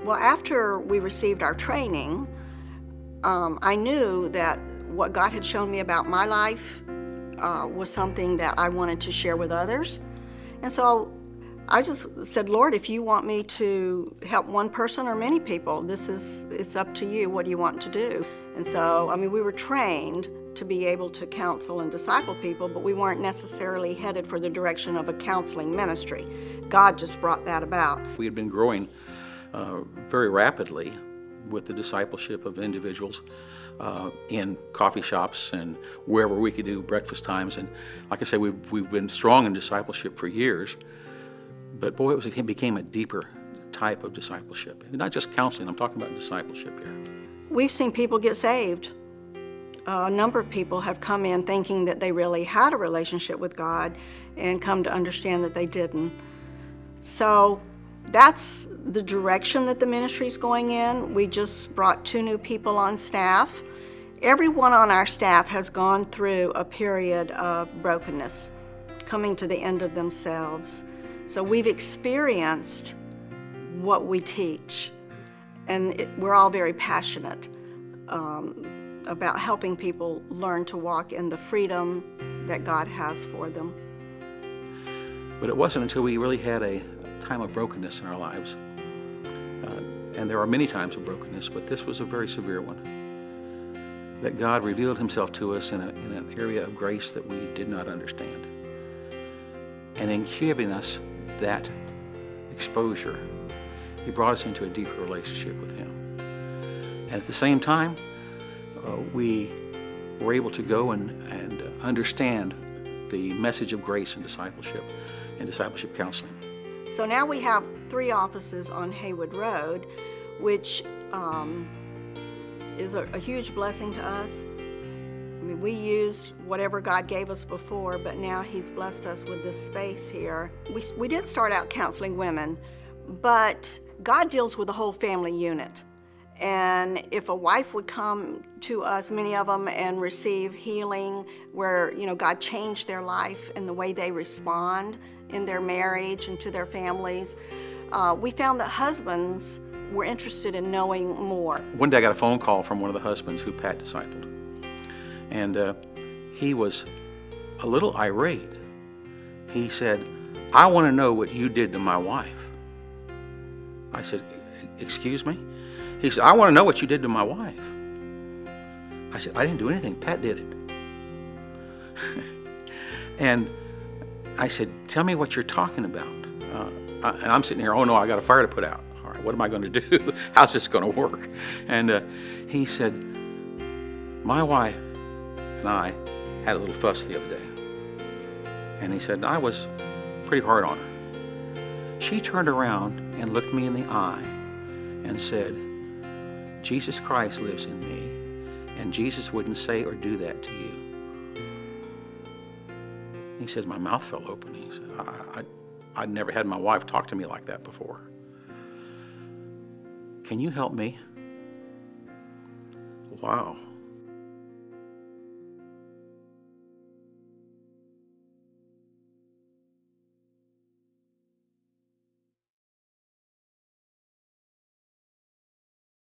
Well, after we received our training, I knew that what God had shown me about my life was something that I wanted to share with others. And so I just said, Lord, if you want me to help one person or many people, it's up to you. What do you want to do? And so, we were trained to be able to counsel and disciple people, but we weren't necessarily headed for the direction of a counseling ministry. God just brought that about. We had been growing very rapidly with the discipleship of individuals in coffee shops and wherever we could do breakfast times. And like I say, we've been strong in discipleship for years, but boy, it became a deeper type of discipleship. And not just counseling, I'm talking about discipleship here. We've seen people get saved. A number of people have come in thinking that they really had a relationship with God and come to understand that they didn't. So that's the direction that the ministry is going in. We just brought 2 new people on staff. Everyone on our staff has gone through a period of brokenness, coming to the end of themselves. So we've experienced what we teach, and we're all very passionate about helping people learn to walk in the freedom that God has for them. But it wasn't until we really had a time of brokenness in our lives, and there are many times of brokenness, but this was a very severe one, that God revealed himself to us in an area of grace that we did not understand. And in giving us that exposure, he brought us into a deeper relationship with him. And at the same time, we were able to go and understand the message of grace and discipleship counseling. So now we have 3 offices on Haywood Road, which is a huge blessing to us. We used whatever God gave us before, but now he's blessed us with this space here. We did start out counseling women, but God deals with the whole family unit. And if a wife would come to us, many of them, and receive healing where, God changed their life and the way they respond in their marriage and to their families, we found that husbands were interested in knowing more. One day I got a phone call from one of the husbands who Pat discipled. And he was a little irate. He said, "I want to know what you did to my wife." I said, "Excuse me?" He said, "I want to know what you did to my wife." I said, "I didn't do anything. Pat did it." And I said, "Tell me what you're talking about." And I'm sitting here, oh no, I got a fire to put out. All right, what am I going to do? How's this going to work? And he said, "My wife and I had a little fuss the other day." And he said, I was pretty hard on her. She turned around and looked me in the eye and said, "Jesus Christ lives in me, and Jesus wouldn't say or do that to you." He says, my mouth fell open. He said, I'd never had my wife talk to me like that before. Can you help me? Wow.